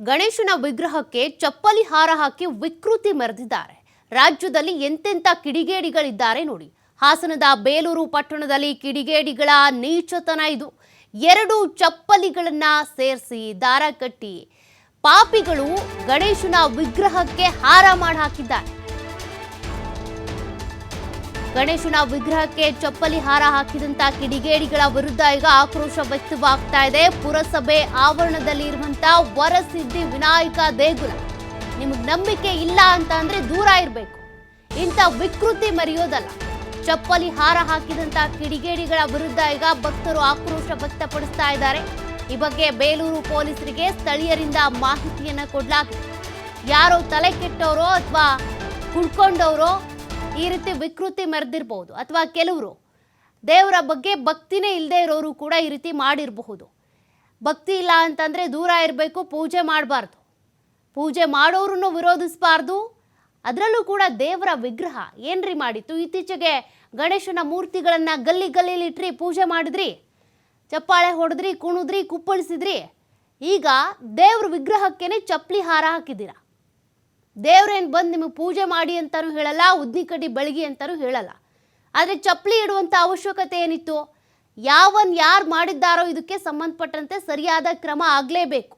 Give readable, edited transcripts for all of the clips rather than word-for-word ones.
ಗಣೇಶನ ವಿಗ್ರಹಕ್ಕೆ ಚಪ್ಪಲಿ ಹಾರ ಹಾಕಿ ವಿಕೃತಿ ಮೆರೆದಿದ್ದಾರೆ. ರಾಜ್ಯದಲ್ಲಿ ಎಂತೆಂಥ ಕಿಡಿಗೇಡಿಗಳಿದ್ದಾರೆ ನೋಡಿ. ಹಾಸನದ ಬೇಲೂರು ಪಟ್ಟಣದಲ್ಲಿ ಕಿಡಿಗೇಡಿಗಳ ನೀಚತನ ಇದು. 2 ಚಪ್ಪಲಿಗಳನ್ನ ಸೇರಿಸಿ ದಾರ ಕಟ್ಟಿ ಪಾಪಿಗಳು ಗಣೇಶನ ವಿಗ್ರಹಕ್ಕೆ ಹಾರ ಮಾಡಿ ಹಾಕಿದ್ದಾರೆ. ಗಣೇಶನ ವಿಗ್ರಹಕ್ಕೆ ಚಪ್ಪಲಿ ಹಾರ ಹಾಕಿದಂತ ಕಿಡಿಗೇಡಿಗಳ ವಿರುದ್ಧ ಈಗ ಆಕ್ರೋಶ ವ್ಯಕ್ತವಾಗ್ತಾ ಇದೆ. ಪುರಸಭೆ ಆವರಣದಲ್ಲಿ ಇರುವಂತಹ ವರಸಿದ್ಧಿ ವಿನಾಯಕ ದೇಗುಲ, ನಿಮಗೆ ನಂಬಿಕೆ ಇಲ್ಲ ಅಂತ ಅಂದ್ರೆ ದೂರ ಇರಬೇಕು. ಇಂಥ ವಿಕೃತಿ ಮರೆಯೋದಲ್ಲ. ಚಪ್ಪಲಿ ಹಾರ ಹಾಕಿದಂತ ಕಿಡಿಗೇಡಿಗಳ ವಿರುದ್ಧ ಈಗ ಭಕ್ತರು ಆಕ್ರೋಶ ವ್ಯಕ್ತಪಡಿಸ್ತಾ ಇದ್ದಾರೆ. ಈ ಬಗ್ಗೆ ಬೇಲೂರು ಪೊಲೀಸರಿಗೆ ಸ್ಥಳೀಯರಿಂದ ಮಾಹಿತಿಯನ್ನ ಕೊಡಲಾಗಿದೆ. ಯಾರೋ ತಲೆ ಕೆಟ್ಟವರೋ ಅಥವಾ ಕುಡ್ಕೊಂಡವರೋ ಈ ರೀತಿ ವಿಕೃತಿ ಮೆರೆದಿರಬಹುದು, ಅಥವಾ ಕೆಲವರು ದೇವರ ಬಗ್ಗೆ ಭಕ್ತಿನೇ ಇಲ್ಲದೆ ಇರೋರು ಕೂಡ ಈ ರೀತಿ ಮಾಡಿರಬಹುದು. ಭಕ್ತಿ ಇಲ್ಲ ಅಂತಂದ್ರೆ ದೂರ ಇರಬೇಕು, ಪೂಜೆ ಮಾಡಬಾರ್ದು, ಪೂಜೆ ಮಾಡೋರನ್ನು ವಿರೋಧಿಸಬಾರ್ದು. ಅದರಲ್ಲೂ ಕೂಡ ದೇವರ ವಿಗ್ರಹ ಏನ್ರಿ ಮಾಡಿತ್ತು? ಇತ್ತೀಚೆಗೆ ಗಣೇಶನ ಮೂರ್ತಿಗಳನ್ನ ಗಲ್ಲಿ ಗಲ್ಲಿಲಿ ಇಟ್ರಿ, ಪೂಜೆ ಮಾಡಿದ್ರಿ, ಚಪ್ಪಾಳೆ ಹೊಡೆದ್ರಿ, ಕುಣಿದ್ರಿ, ಕುಪ್ಪಳಿಸಿದ್ರಿ. ಈಗ ದೇವ್ರ ವಿಗ್ರಹಕ್ಕೇನೆ ಚಪ್ಪಲಿ ಹಾರ ಹಾಕಿದ್ದೀರಾ. ದೇವ್ರೇನು ಬಂದು ನಿಮಗೆ ಪೂಜೆ ಮಾಡಿ ಅಂತಾನೂ ಹೇಳಲ್ಲ, ಉದ್ನಿ ಕಡ್ಡಿ ಬೆಳಗಿ ಅಂತಾನೂ ಹೇಳಲ್ಲ. ಆದರೆ ಚಪ್ಪಲಿ ಇಡುವಂಥ ಅವಶ್ಯಕತೆ ಏನಿತ್ತು? ಯಾರು ಮಾಡಿದ್ದಾರೋ ಇದಕ್ಕೆ ಸಂಬಂಧಪಟ್ಟಂತೆ ಸರಿಯಾದ ಕ್ರಮ ಆಗಲೇಬೇಕು.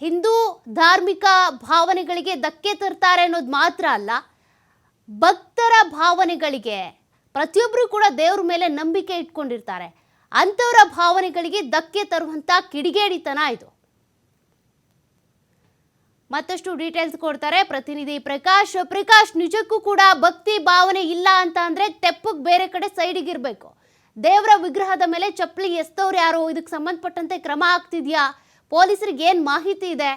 ಹಿಂದೂ ಧಾರ್ಮಿಕ ಭಾವನೆಗಳಿಗೆ ಧಕ್ಕೆ ತರ್ತಾರೆ ಅನ್ನೋದು ಮಾತ್ರ ಅಲ್ಲ, ಭಕ್ತರ ಭಾವನೆಗಳಿಗೆ, ಪ್ರತಿಯೊಬ್ಬರು ಕೂಡ ದೇವ್ರ ಮೇಲೆ ನಂಬಿಕೆ ಇಟ್ಕೊಂಡಿರ್ತಾರೆ, ಅಂಥವರ ಭಾವನೆಗಳಿಗೆ ಧಕ್ಕೆ ತರುವಂಥ ಕಿಡಿಗೇಡಿತನ ಇದು. ಮತ್ತಷ್ಟು ಡೀಟೇಲ್ಸ್ ಕೊಡ್ತಾರೆ ಪ್ರತಿನಿಧಿ ಪ್ರಕಾಶ್. ನಿಜಕ್ಕೂ ಕೂಡ ಭಕ್ತಿ ಭಾವನೆ ಇಲ್ಲ ಅಂತ ಅಂದ್ರೆ ತೆಪ್ಪಗೆ ಬೇರೆ ಕಡೆ ಸೈಡಿಗೆ ಇರಬೇಕು. ದೇವರ ವಿಗ್ರಹದ ಮೇಲೆ ಚಪ್ಪಲಿ ಎಸ್ತವ್ರು ಯಾರು? ಇದಕ್ಕೆ ಸಂಬಂಧಪಟ್ಟಂತೆ ಕ್ರಮ ಆಗ್ತಿದ್ಯಾ? ಪೊಲೀಸರಿಗೆ ಏನ್ ಮಾಹಿತಿ ಇದೆ?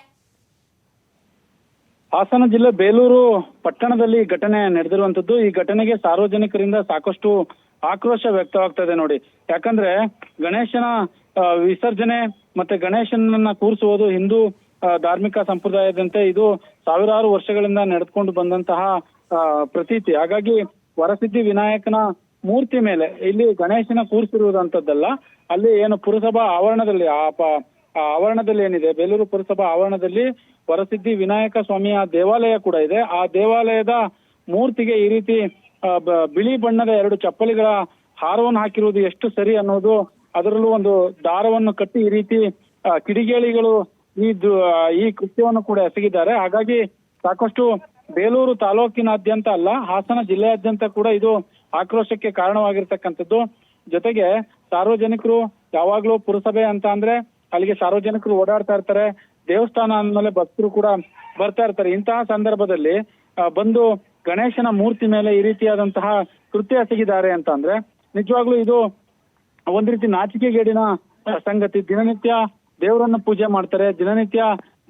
ಹಾಸನ ಜಿಲ್ಲೆ ಬೇಲೂರು ಪಟ್ಟಣದಲ್ಲಿ ಘಟನೆ ನಡೆದಿರುವಂತದ್ದು. ಈ ಘಟನೆಗೆ ಸಾರ್ವಜನಿಕರಿಂದ ಸಾಕಷ್ಟು ಆಕ್ರೋಶ ವ್ಯಕ್ತವಾಗ್ತದೆ ನೋಡಿ. ಯಾಕಂದ್ರೆ ಗಣೇಶನ ವಿಸರ್ಜನೆ ಮತ್ತೆ ಗಣೇಶನನ್ನ ಕೂರಿಸುವುದು ಹಿಂದೂ ಧಾರ್ಮಿಕ ಸಂಪ್ರದಾಯದಂತೆ ಇದು ಸಾವಿರಾರು ವರ್ಷಗಳಿಂದ ನಡೆದುಕೊಂಡು ಬಂದಂತಹ ಪ್ರತೀತಿ. ಹಾಗಾಗಿ ವರಸಿದ್ಧಿ ವಿನಾಯಕನ ಮೂರ್ತಿ ಮೇಲೆ ಇಲ್ಲಿ ಗಣೇಶನ ಕೂರಿಸಿರುವುದಂತದ್ದಲ್ಲ, ಅಲ್ಲಿ ಏನು ಪುರಸಭಾ ಆವರಣದಲ್ಲಿ ಆವರಣದಲ್ಲಿ ಏನಿದೆ, ಬೇಲೂರು ಪುರಸಭಾ ಆವರಣದಲ್ಲಿ ವರಸಿದ್ಧಿ ವಿನಾಯಕ ಸ್ವಾಮಿಯ ದೇವಾಲಯ ಕೂಡ ಇದೆ. ಆ ದೇವಾಲಯದ ಮೂರ್ತಿಗೆ ಈ ರೀತಿ ಬಿಳಿ ಬಣ್ಣದ 2 ಚಪ್ಪಲಿಗಳ ಹಾರವನ್ನು ಹಾಕಿರುವುದು ಎಷ್ಟು ಸರಿ ಅನ್ನೋದು, ಅದರಲ್ಲೂ ಒಂದು ದಾರವನ್ನು ಕಟ್ಟಿ ಈ ರೀತಿ ಕಿಡಿಗೇಡಿಗಳು ಈ ಕೃತ್ಯವನ್ನು ಕೂಡ ಎಸಗಿದ್ದಾರೆ. ಹಾಗಾಗಿ ಸಾಕಷ್ಟು ಬೇಲೂರು ತಾಲೂಕಿನಾದ್ಯಂತ ಅಲ್ಲ, ಹಾಸನ ಜಿಲ್ಲೆಯಾದ್ಯಂತ ಕೂಡ ಇದು ಆಕ್ರೋಶಕ್ಕೆ ಕಾರಣವಾಗಿರ್ತಕ್ಕಂಥದ್ದು. ಜೊತೆಗೆ ಸಾರ್ವಜನಿಕರು ಯಾವಾಗ್ಲೂ ಪುರಸಭೆ ಅಂತ ಅಂದ್ರೆ ಅಲ್ಲಿಗೆ ಸಾರ್ವಜನಿಕರು ಓಡಾಡ್ತಾ ಇರ್ತಾರೆ, ದೇವಸ್ಥಾನ ಅಂದ್ಮೇಲೆ ಭಕ್ತರು ಕೂಡ ಬರ್ತಾ ಇರ್ತಾರೆ. ಇಂತಹ ಸಂದರ್ಭದಲ್ಲಿ ಬಂದು ಗಣೇಶನ ಮೂರ್ತಿ ಮೇಲೆ ಈ ರೀತಿಯಾದಂತಹ ಕೃತ್ಯ ಎಸಗಿದ್ದಾರೆ ಅಂತ ಅಂದ್ರೆ ನಿಜವಾಗ್ಲೂ ಇದು ಒಂದ್ ರೀತಿ ನಾಚಿಕೆಗೇಡಿನ ಸಂಗತಿ. ದಿನನಿತ್ಯ ದೇವರನ್ನ ಪೂಜೆ ಮಾಡ್ತಾರೆ, ದಿನನಿತ್ಯ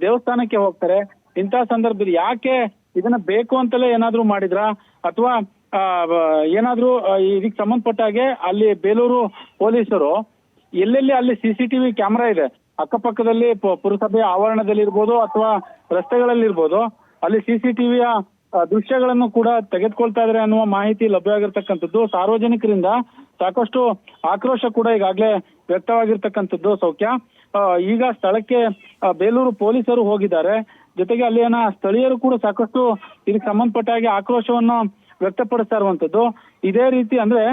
ದೇವಸ್ಥಾನಕ್ಕೆ ಹೋಗ್ತಾರೆ. ಇಂತಹ ಸಂದರ್ಭದಲ್ಲಿ ಯಾಕೆ ಇದನ್ನ ಬೇಕು ಅಂತಲೇ ಏನಾದ್ರೂ ಮಾಡಿದ್ರ, ಅಥವಾ ಏನಾದ್ರೂ ಇದಕ್ಕೆ ಸಂಬಂಧಪಟ್ಟ ಹಾಗೆ ಅಲ್ಲಿ ಬೇಲೂರು ಪೊಲೀಸರು ಎಲ್ಲೆಲ್ಲಿ ಅಲ್ಲಿ CCTV ಕ್ಯಾಮೆರಾ ಇದೆ ಅಕ್ಕಪಕ್ಕದಲ್ಲಿ, ಪುರಸಭೆ ಆವರಣದಲ್ಲಿ ಇರ್ಬೋದು ಅಥವಾ ರಸ್ತೆಗಳಲ್ಲಿ ಇರ್ಬೋದು, ಅಲ್ಲಿ CCTVಯ ದೃಶ್ಯಗಳನ್ನು ಕೂಡ ತೆಗೆದುಕೊಳ್ತಾ ಇದ್ದಾರೆ ಅನ್ನುವ ಮಾಹಿತಿ ಲಭ್ಯವಾಗಿರ್ತಕ್ಕಂಥದ್ದು. ಸಾರ್ವಜನಿಕರಿಂದ ಸಾಕಷ್ಟು ಆಕ್ರೋಶ ಕೂಡ ಈಗಾಗಲೇ ವ್ಯಕ್ತವಾಗಿರ್ತಕ್ಕಂಥದ್ದು. ಸೌಖ್ಯ, ಈಗ ಸ್ಥಳಕ್ಕೆ ಬೇಲೂರು ಪೊಲೀಸರು ಹೋಗಿದ್ದಾರೆ. ಜೊತೆಗೆ ಅಲ್ಲಿನ ಸ್ಥಳೀಯರು ಕೂಡ ಸಾಕಷ್ಟು ಇದಕ್ಕೆ ಸಂಬಂಧಪಟ್ಟ ಹಾಗೆ ಆಕ್ರೋಶವನ್ನು ವ್ಯಕ್ತಪಡಿಸ್ತಾ ಇರುವಂತದ್ದು. ಇದೇ ರೀತಿ ಅಂದ್ರೆ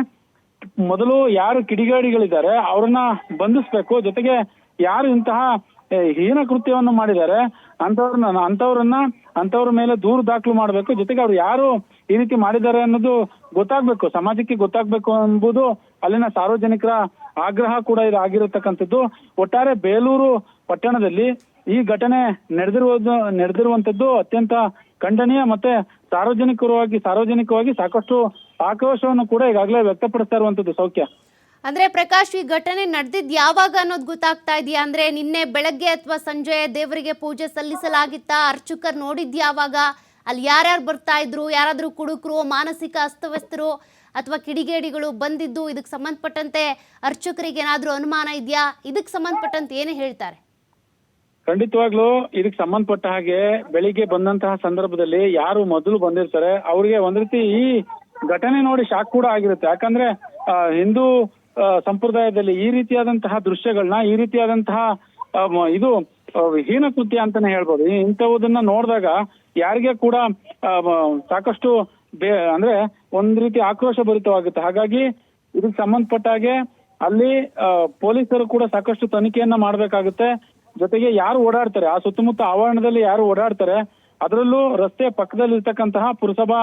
ಮೊದಲು ಯಾರು ಕಿಡಿಗೇಡಿಗಳಿದ್ದಾರೆ ಅವ್ರನ್ನ ಬಂಧಿಸ್ಬೇಕು, ಜೊತೆಗೆ ಯಾರು ಇಂತಹ ಹೀನ ಕೃತ್ಯವನ್ನು ಮಾಡಿದ್ದಾರೆ ಅಂತವ್ರ ಮೇಲೆ ದೂರು ದಾಖಲು ಮಾಡಬೇಕು. ಜೊತೆಗೆ ಅವ್ರು ಯಾರು ಈ ರೀತಿ ಮಾಡಿದ್ದಾರೆ ಅನ್ನೋದು ಗೊತ್ತಾಗ್ಬೇಕು, ಸಮಾಜಕ್ಕೆ ಗೊತ್ತಾಗ್ಬೇಕು ಎಂಬುದು ಅಲ್ಲಿನ ಸಾರ್ವಜನಿಕರ ಆಗ್ರಹ ಕೂಡ ಇದು ಆಗಿರತಕ್ಕಂಥದ್ದು. ಒಟ್ಟಾರೆ ಬೇಲೂರು ಪಟ್ಟಣದಲ್ಲಿ ಈ ಘಟನೆ ನಡೆದಿರುವಂತದ್ದು ಅತ್ಯಂತ ಖಂಡನೀಯ ಮತ್ತೆ ಸಾರ್ವಜನಿಕವಾಗಿ ಸಾಕಷ್ಟು ಆಕ್ರೋಶವನ್ನು ಕೂಡ ಈಗಾಗಲೇ ವ್ಯಕ್ತಪಡಿಸ್ತಾ ಇರುವಂತದ್ದು. ಸೌಖ್ಯ, ಅಂದ್ರೆ ಪ್ರಕಾಶ್, ಈ ಘಟನೆ ನಡೆದಿದ್ ಯಾವಾಗ ಅನ್ನೋದು ಗೊತ್ತಾಗ್ತಾ ಇದೆಯಾ? ಅಂದ್ರೆ ನಿನ್ನೆ ಬೆಳಗ್ಗೆ ಅಥವಾ ಸಂಜೆ ದೇವರಿಗೆ ಪೂಜೆ ಸಲ್ಲಿಸಲಾಗಿತ್ತಾ? ಅರ್ಚಕರು ನೋಡಿದ್ಯಾವಾಗ? ಅಲ್ಲಿ ಯಾರ್ಯಾರು ಬರ್ತಾ ಇದ್ರು? ಯಾರಾದ್ರೂ ಕುಡುಕರು, ಮಾನಸಿಕ ಅಸ್ತವ್ಯಸ್ತರು ಅಥವಾ ಕಿಡಿಗೇಡಿಗಳು ಬಂದಿದ್ದು ಇದಕ್ಕೆ ಸಂಬಂಧಪಟ್ಟಂತೆ ಅರ್ಚಕರಿಗೆ ಏನಾದ್ರೂ ಅನುಮಾನ ಇದೆಯಾ? ಇದಕ್ಕೆ ಸಂಬಂಧಪಟ್ಟಂತೆ ಏನೇ ಹೇಳ್ತಾರೆ? ಖಂಡಿತವಾಗ್ಲೂ ಇದಕ್ಕೆ ಸಂಬಂಧಪಟ್ಟ ಹಾಗೆ ಬೆಳಿಗ್ಗೆ ಬಂದಂತಹ ಸಂದರ್ಭದಲ್ಲಿ ಯಾರು ಮೊದಲು ಬಂದಿರ್ತಾರೆ ಅವ್ರಿಗೆ ಒಂದ್ ರೀತಿ ಈ ಘಟನೆ ನೋಡಿ ಶಾಕ್ ಕೂಡ ಆಗಿರುತ್ತೆ. ಯಾಕಂದ್ರೆ ಹಿಂದೂ ಸಂಪ್ರದಾಯದಲ್ಲಿ ಈ ರೀತಿಯಾದಂತಹ ದೃಶ್ಯಗಳನ್ನ, ಈ ರೀತಿಯಾದಂತಹ ಇದು ಹೀನ ಕೃತ್ಯ ಅಂತಾನೆ ಹೇಳ್ಬೋದು. ಇಂಥವುದನ್ನ ನೋಡಿದಾಗ ಯಾರಿಗೆ ಕೂಡ ಸಾಕಷ್ಟು ಅಂದ್ರೆ ಒಂದ್ ರೀತಿ ಆಕ್ರೋಶ ಭರಿತವಾಗುತ್ತೆ. ಹಾಗಾಗಿ ಇದಕ್ಕೆ ಸಂಬಂಧಪಟ್ಟ ಹಾಗೆ ಅಲ್ಲಿ ಪೊಲೀಸರು ಕೂಡ ಸಾಕಷ್ಟು ತನಿಖೆಯನ್ನ ಮಾಡ್ಬೇಕಾಗುತ್ತೆ. ಜೊತೆಗೆ ಯಾರು ಓಡಾಡ್ತಾರೆ ಆ ಸುತ್ತಮುತ್ತ ಆವರಣದಲ್ಲಿ ಯಾರು ಓಡಾಡ್ತಾರೆ, ಅದರಲ್ಲೂ ರಸ್ತೆ ಪಕ್ಕದಲ್ಲಿ ಇರ್ತಕ್ಕಂತಹ ಪುರಸಭಾ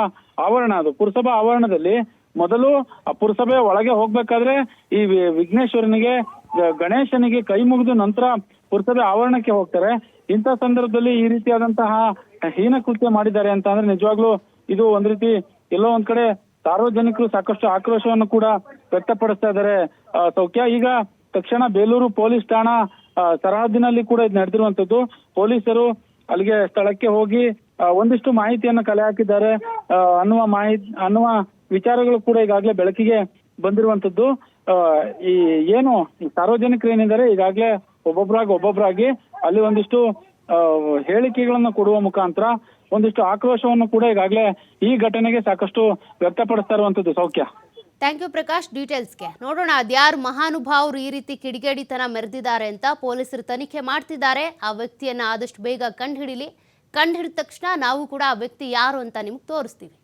ಆವರಣ, ಅದು ಪುರಸಭಾ ಆವರಣದಲ್ಲಿ ಮೊದಲು ಆ ಪುರಸಭೆ ಒಳಗೆ ಹೋಗ್ಬೇಕಾದ್ರೆ ಈ ವಿಘ್ನೇಶ್ವರನಿಗೆ ಗಣೇಶನಿಗೆ ಕೈ ಮುಗಿದು ನಂತರ ಪುರಸಭೆ ಆವರಣಕ್ಕೆ ಹೋಗ್ತಾರೆ. ಇಂಥ ಸಂದರ್ಭದಲ್ಲಿ ಈ ರೀತಿಯಾದಂತಹ ಹೀನ ಕೃತ್ಯ ಮಾಡಿದ್ದಾರೆ ಅಂತ ಅಂದ್ರೆ ನಿಜವಾಗ್ಲೂ ಇದು ಒಂದ್ ರೀತಿ ಎಲ್ಲೋ ಒಂದ್ ಕಡೆ ಸಾರ್ವಜನಿಕರು ಸಾಕಷ್ಟು ಆಕ್ರೋಶವನ್ನು ಕೂಡ ವ್ಯಕ್ತಪಡಿಸ್ತಾ ಇದ್ದಾರೆ. ಸೌಖ್ಯ, ಈಗ ತಕ್ಷಣ ಬೇಲೂರು ಪೊಲೀಸ್ ಠಾಣಾ ಸರಹದ್ದಿನಲ್ಲಿ ಕೂಡ ಇದು ನಡೆದಿರುವಂತದ್ದು. ಪೊಲೀಸರು ಅಲ್ಲಿಗೆ ಸ್ಥಳಕ್ಕೆ ಹೋಗಿ ಒಂದಿಷ್ಟು ಮಾಹಿತಿಯನ್ನು ಕಲೆ ಹಾಕಿದ್ದಾರೆ ಅನ್ನುವ ವಿಚಾರಗಳು ಕೂಡ ಈಗಾಗಲೇ ಬೆಳಕಿಗೆ ಬಂದಿರುವಂತದ್ದು. ಈ ಏನು ಈ ಸಾರ್ವಜನಿಕರು ಏನಿದ್ದಾರೆ ಈಗಾಗಲೇ ಒಬ್ಬೊಬ್ಬರಾಗಿ ಅಲ್ಲಿ ಒಂದಿಷ್ಟು ಹೇಳಿಕೆಗಳನ್ನು ಕೊಡುವ ಮುಖಾಂತರ ಒಂದಿಷ್ಟು ಆಕ್ರೋಶವನ್ನು ಕೂಡ ಈಗಾಗಲೇ ಈ ಘಟನೆಗೆ ಸಾಕಷ್ಟು ವ್ಯಕ್ತಪಡಿಸ್ತಾ ಇರುವಂತದ್ದು. ಸೌಖ್ಯ, ಥ್ಯಾಂಕ್ ಯು ಪ್ರಕಾಶ್. ಡೀಟೇಲ್ಸ್ಗೆ ನೋಡೋಣ ಅದ್ಯಾರು ಮಹಾನುಭಾವರು ಈ ರೀತಿ ಕಿಡಿಗೇಡಿತನ ಮೆರೆದಿದ್ದಾರೆ ಅಂತ. ಪೊಲೀಸರು ತನಿಖೆ ಮಾಡ್ತಿದ್ದಾರೆ. ಆ ವ್ಯಕ್ತಿಯನ್ನ ಆದಷ್ಟು ಬೇಗ ಕಂಡುಹಿಡಿದ ತಕ್ಷಣ ನಾವು ಕೂಡ ಆ ವ್ಯಕ್ತಿ ಯಾರು ಅಂತ ನಿಮ್ಗೆ ತೋರಿಸ್ತೀವಿ.